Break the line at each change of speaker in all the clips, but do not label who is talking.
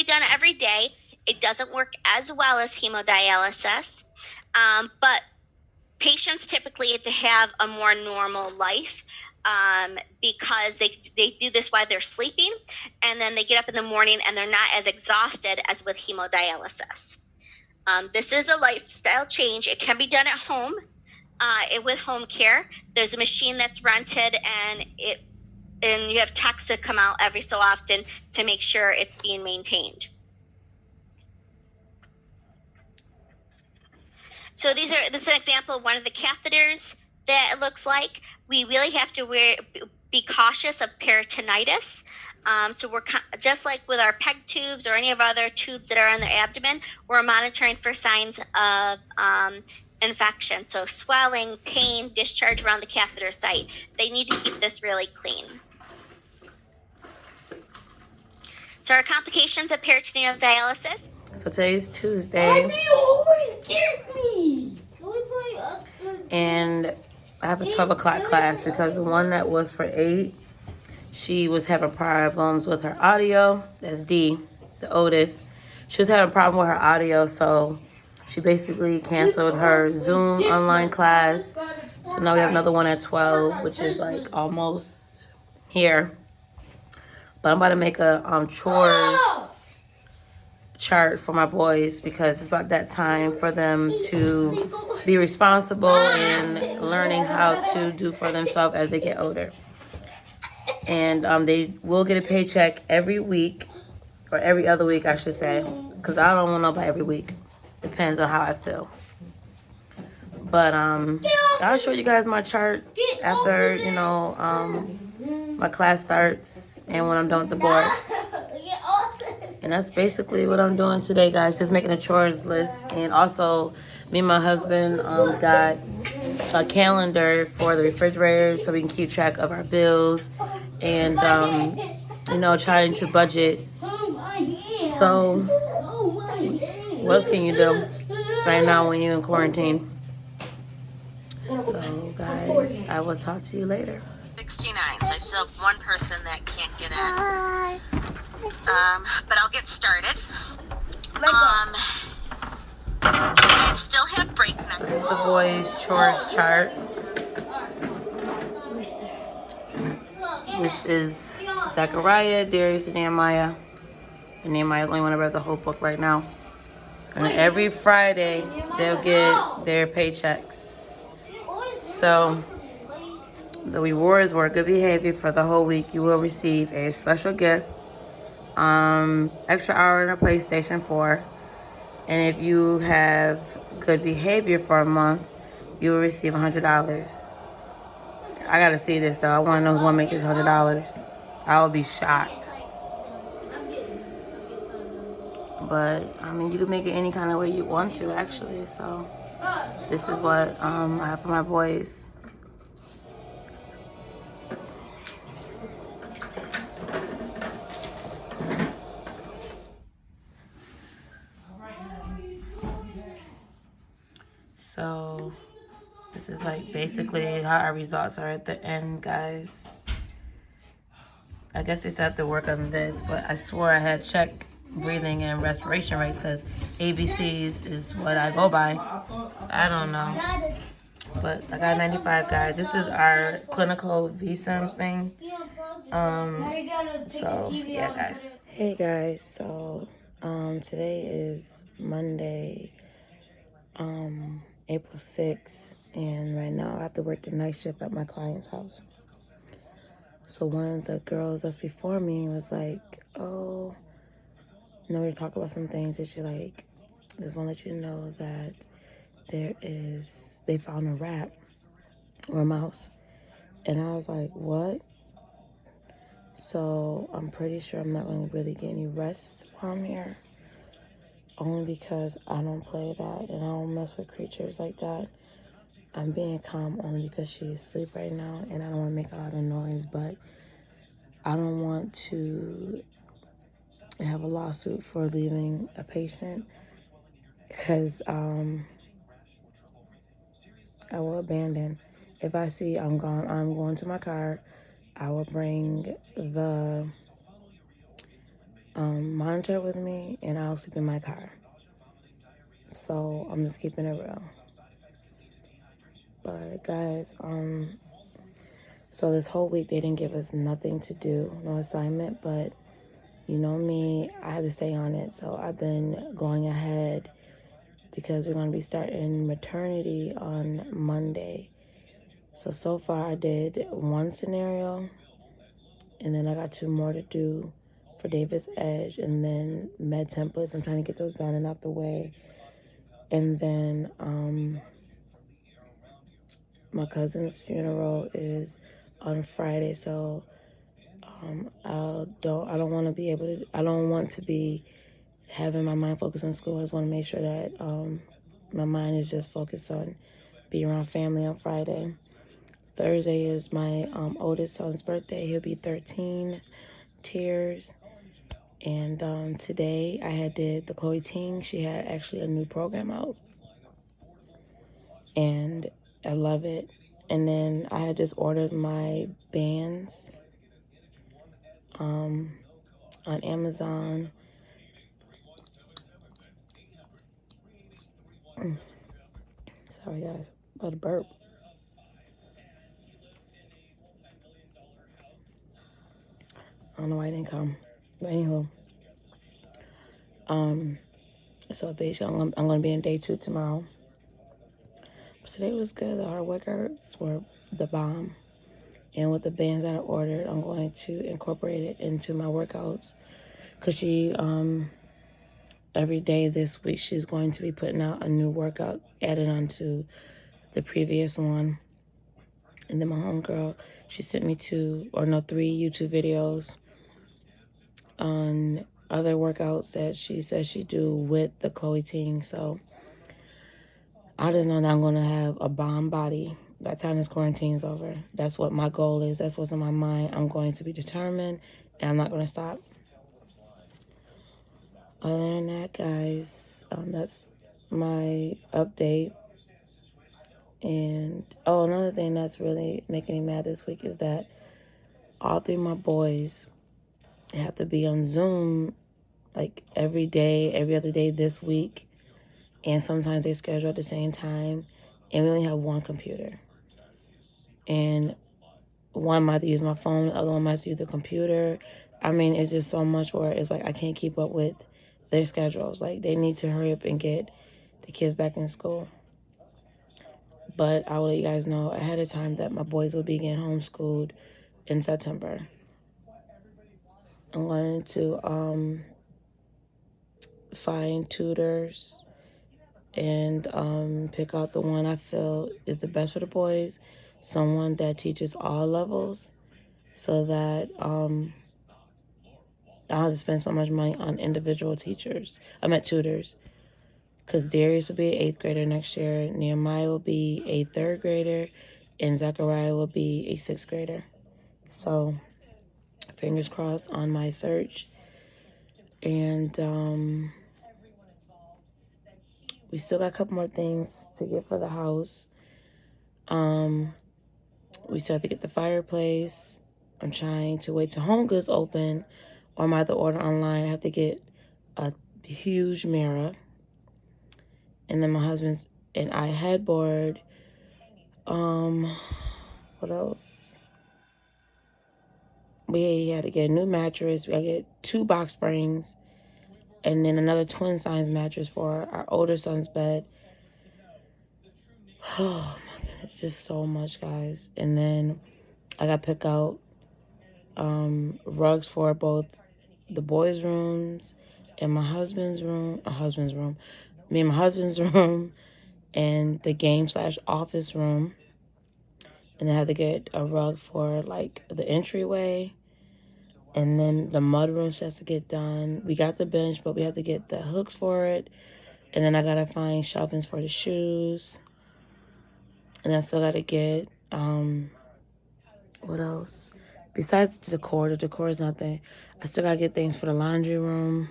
done every day. It doesn't work as well as hemodialysis, but patients typically get to have a more normal life because they do this while they're sleeping, and then they get up in the morning and they're not as exhausted as with hemodialysis. This is a lifestyle change. It can be done at home with home care. There's a machine that's rented, and you have techs that come out every so often to make sure it's being maintained. So this is an example of one of the catheters that it looks like. We really have to be cautious of peritonitis. So we're just like with our PEG tubes or any of our other tubes that are on the abdomen, we're monitoring for signs of infection. So swelling, pain, discharge around the catheter site. They need to keep this really clean. So our complications of peritoneal dialysis.
So today's Tuesday.
Why do you always get me?
And I have a 12 o'clock class because the one that was for 8, she was having problems with her audio. That's D, the oldest. She was having a problem with her audio, so she basically canceled her Zoom online class. So now we have another one at 12, which is like almost here. But I'm about to make a chores chart for my boys because it's about that time for them to be responsible and learning how to do for themselves as they get older. And they will get a paycheck every week, or every other week, I should say, because I don't want to know about every week. Depends on how I feel. But I'll show you guys my chart after, my class starts and when I'm done with the board. And that's basically what I'm doing today, guys. Just making a chores list. And also, me and my husband got a calendar for the refrigerator so we can keep track of our bills and, trying to budget. So, what else can you do right now when you're in quarantine? So, guys, I will talk to you later.
69, so I still have one person that can't get in. But I'll get started. I still have breakneck.
This is the boys' chores chart. This is Zechariah, Darius, and Nehemiah. And Nehemiah only want to read the whole book right now. And every Friday, they'll get their paychecks. So, the rewards were good behavior for the whole week. You will receive a special gift, extra hour in a PlayStation 4. And if you have good behavior for a month, you will receive $100. I gotta see this though. I want to know who's gonna make this $100. I will be shocked. But you can make it any kind of way you want to, actually. So this is what I have for my boys. So this is like basically how our results are at the end, guys. I guess they still have to work on this, but I swore I had checked breathing and respiration rates because ABCs is what I go by. I don't know. But I got 95, guys. This is our clinical VSIMS thing. So yeah, guys. Hey guys, so today is Monday, April 6th, and right now I have to work the night shift at my client's house. So one of the girls that's before me was like, oh, we were talking about some things, and she like, just want to let you know that they found a rat or a mouse. And I was like, what? So I'm pretty sure I'm not going to really get any rest while I'm here. Only because I don't play that and I don't mess with creatures like that. I'm being calm only because she's asleep right now and I don't want to make a lot of noise, but I don't want to have a lawsuit for leaving a patient because I will abandon. If I see I'm gone, I'm going to my car. I will bring the monitor with me, and I'll sleep in my car. So I'm just keeping it real. But guys, so this whole week they didn't give us nothing to do, no assignment, but you know me, I had to stay on it. So I've been going ahead because we're going to be starting maternity on Monday. So far I did one scenario, and then I got 2 more to do for Davis Edge, and then med templates. I'm trying to get those done and out the way. And then my cousin's funeral is on Friday, so I don't want to be able to. I don't want to be having my mind focused on school. I just want to make sure that my mind is just focused on being around family on Friday. Thursday is my oldest son's birthday. He'll be 13. Tears. And today I did the Chloe Ting. She had actually a new program out, and I love it. And then I had just ordered my bands on Amazon. Sorry guys, about to burp. I don't know why I didn't come. But anywho, so basically I'm gonna be in day 2 tomorrow. But today was good. The hard workouts were the bomb. And with the bands that I ordered, I'm going to incorporate it into my workouts. Because she, every day this week, she's going to be putting out a new workout added onto the previous one. And then my homegirl, she sent me 3 YouTube videos on other workouts that she says she do with the Chloe Ting. So I just know that I'm going to have a bomb body by the time this quarantine's over. That's what my goal is. That's what's in my mind. I'm going to be determined, and I'm not going to stop. Other than that, guys, that's my update. And, another thing that's really making me mad this week is that all 3 of my boys have to be on Zoom, like, every day, every other day this week. And sometimes they schedule at the same time. And we only have one computer. And one might use my phone, the other one might use the computer. I mean, it's just so much where it's like I can't keep up with their schedules. Like, they need to hurry up and get the kids back in school. But I will let you guys know ahead of time that my boys will be getting homeschooled in September. I'm going to find tutors and pick out the one I feel is the best for the boys, someone that teaches all levels, so that I don't have to spend so much money on individual tutors, because Darius will be an 8th grader next year, Nehemiah will be a 3rd grader, and Zechariah will be a 6th grader. So fingers crossed on my search. And we still got a couple more things to get for the house. We still have to get the fireplace. I'm trying to wait till Home Goods open, or I might have to order online. I have to get a huge mirror. And then my husband's and I headboard. What else? We had to get a new mattress. We had to get 2 box springs. And then another twin size mattress for our older son's bed. Oh my goodness, just so much, guys. And then I got to pick out rugs for both the boys' rooms and my husband's room. Me and my husband's room, and the game/office room. And then I had to get a rug for like the entryway. And then the mudroom has to get done. We got the bench, but we have to get the hooks for it. And then I gotta find shelvings for the shoes. And I still gotta get what else? Besides the decor is nothing. I still gotta get things for the laundry room.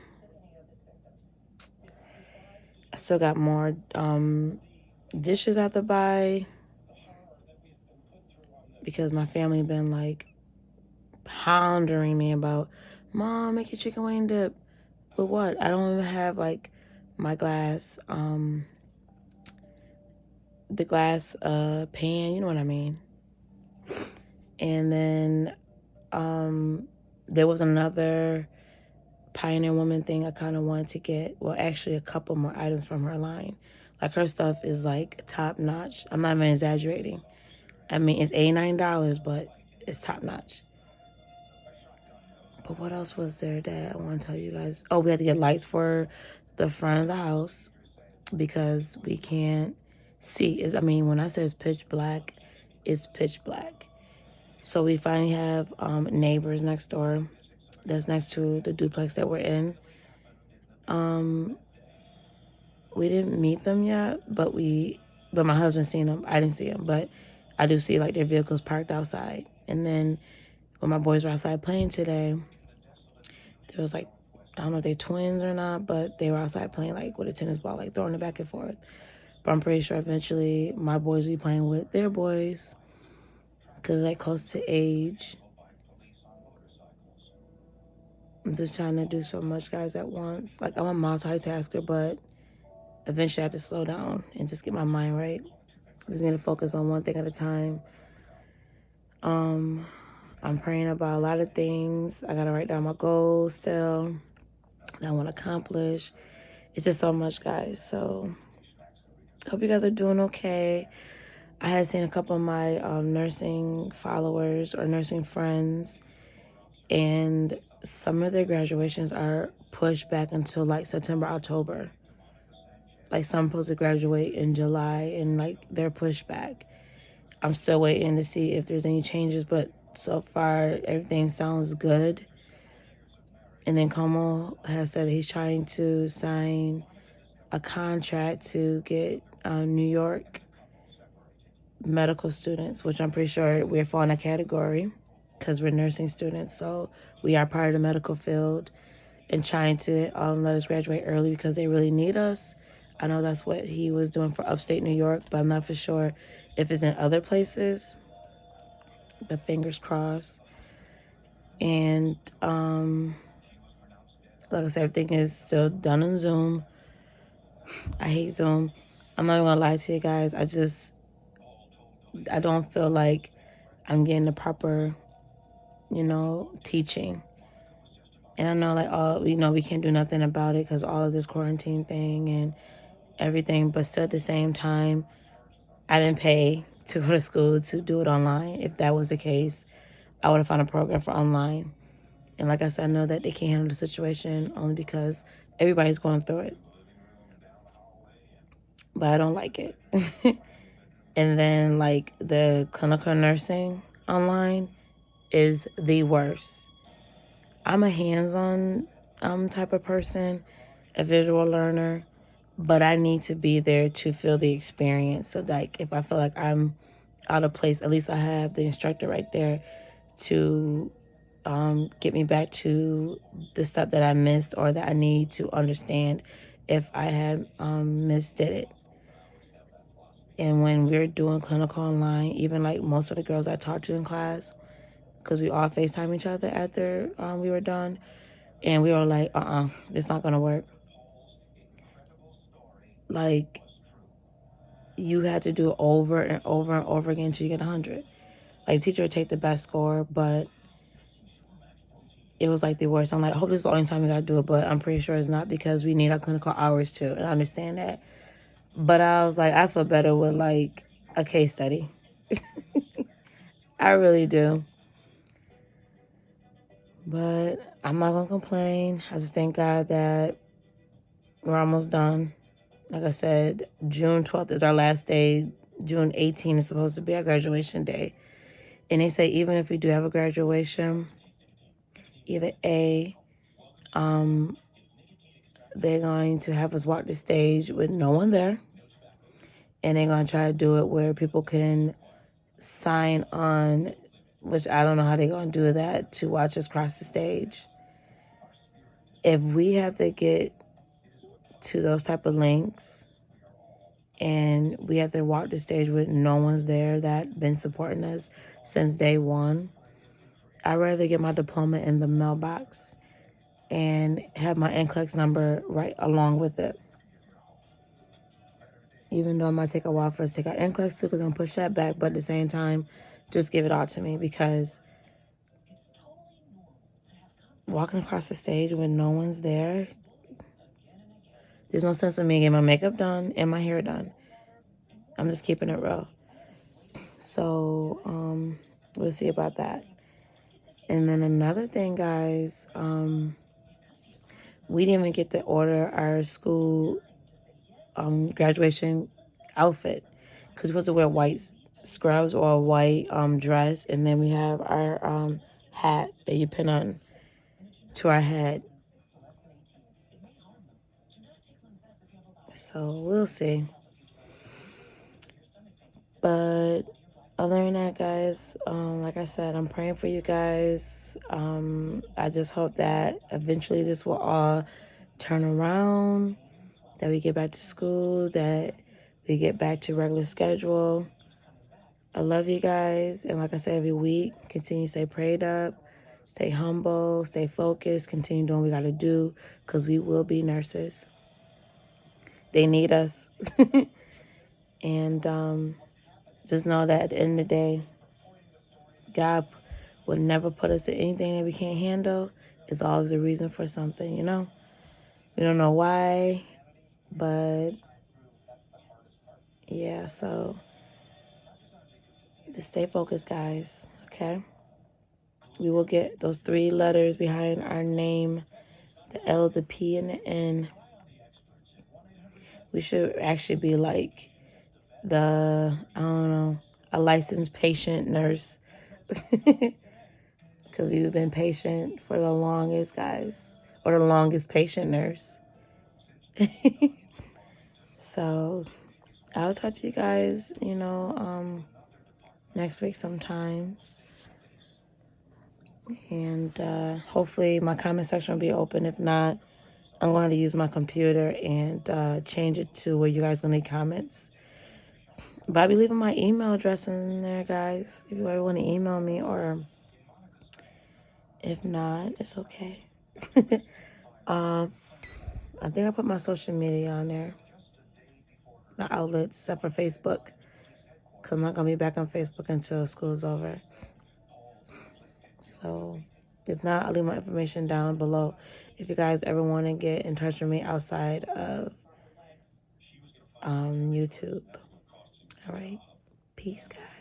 I still got more dishes I have to buy, because my family been like pondering me about Mom, make your chicken wing dip. But what? I don't even have like my glass, the glass pan, you know what I mean? And then there was another Pioneer Woman thing I kind of wanted to get. Well, actually, a couple more items from her line. Like, her stuff is like top notch. I'm not even exaggerating. I mean, it's $89, but it's top notch. But what else was there that I want to tell you guys? Oh, we had to get lights for the front of the house because we can't see. I mean, when I say it's pitch black, it's pitch black. So we finally have neighbors next door that's next to the duplex that we're in. We didn't meet them yet, but my husband's seen them. I didn't see them, but I do see like their vehicles parked outside. And then when my boys were outside playing today, there was like, I don't know if they're twins or not, but they were outside playing like with a tennis ball, like throwing it back and forth. But I'm pretty sure eventually my boys will be playing with their boys because they're close to age. I'm just trying to do so much, guys, at once. Like, I'm a multitasker, but eventually I have to slow down and just get my mind right. Just need to focus on one thing at a time. I'm praying about a lot of things. I gotta write down my goals still that I want to accomplish. It's just so much, guys. So hope you guys are doing okay. I had seen a couple of my nursing followers or nursing friends, and some of their graduations are pushed back until like September, October. Like, some supposed to graduate in July, and like they're pushed back. I'm still waiting to see if there's any changes, but so far everything sounds good. And then Como has said he's trying to sign a contract to get New York medical students, which I'm pretty sure we're falling that category because we're nursing students. So we are part of the medical field, and trying to let us graduate early because they really need us. I know that's what he was doing for upstate New York, but I'm not for sure if it's in other places. But fingers crossed. And like I said, everything is still done on Zoom. I hate Zoom. I'm not even gonna lie to you guys. I don't feel like I'm getting the proper, teaching. And I know, like, we can't do nothing about it because all of this quarantine thing and everything. But still, at the same time, I didn't pay to go to school to do it online. If that was the case, I would have found a program for online. And like I said, I know that they can't handle the situation only because everybody's going through it. But I don't like it. And then, like, the clinical nursing online is the worst. I'm a hands-on type of person, a visual learner, but I need to be there to feel the experience. So, like, if I feel like I'm out of place, at least I have the instructor right there to get me back to the stuff that I missed or that I need to understand if I had misdid it. And when we're doing clinical online, even like most of the girls I talked to in class, because we all FaceTime each other after we were done, and we were like, it's not going to work. Like, you had to do it over and over and over again until you get 100. Like, teacher would take the best score, but it was like the worst. I'm like, I hope this is the only time we got to do it, but I'm pretty sure it's not because we need our clinical hours too, and I understand that. But I was like, I feel better with like a case study. I really do. But I'm not going to complain. I just thank God that we're almost done. Like I said, June 12th is our last day. June 18th is supposed to be our graduation day. And they say even if we do have a graduation, either A, they're going to have us walk the stage with no one there. And they're going to try to do it where people can sign on, which I don't know how they're going to do that, to watch us cross the stage. If we have to get to those type of links and we have to walk the stage with no one's there that been supporting us since day one, I'd rather get my diploma in the mailbox and have my NCLEX number right along with it. Even though it might take a while for us to take our NCLEX too, because I'm going to push that back. But at the same time, just give it all to me, because walking across the stage when no one's there, there's no sense in me getting my makeup done and my hair done. I'm just keeping it real. So, we'll see about that. And then another thing, guys, we didn't even get to order our school graduation outfit, because we're supposed to wear white scrubs or a white dress, and then we have our hat that you pin on to our head. So we'll see. But other than that, guys, like I said, I'm praying for you guys. I just hope that eventually this will all turn around, that we get back to school, that we get back to regular schedule. I love you guys. And like I said, every week, continue to stay prayed up, stay humble, stay focused, continue doing what we got to do, because we will be nurses. They need us. And just know that at the end of the day, God would never put us in anything that we can't handle. It's always a reason for something, you know? We don't know why, but yeah, so just stay focused, guys, okay? We will get those 3 letters behind our name, the L, the P, and the N. We should actually be like I don't know, a licensed patient nurse. Because we've been patient for the longest, guys. Or the longest patient nurse. So, I'll talk to you guys, next week sometimes. And hopefully my comment section will be open. If not, I'm going to use my computer and change it to where you guys will need comments. But I'll be leaving my email address in there, guys, if you ever want to email me, or if not, it's okay. I think I put my social media on there, my outlets, except for Facebook, because I'm not going to be back on Facebook until school's over. So, if not, I'll leave my information down below if you guys ever want to get in touch with me outside of YouTube. All right. Peace, guys.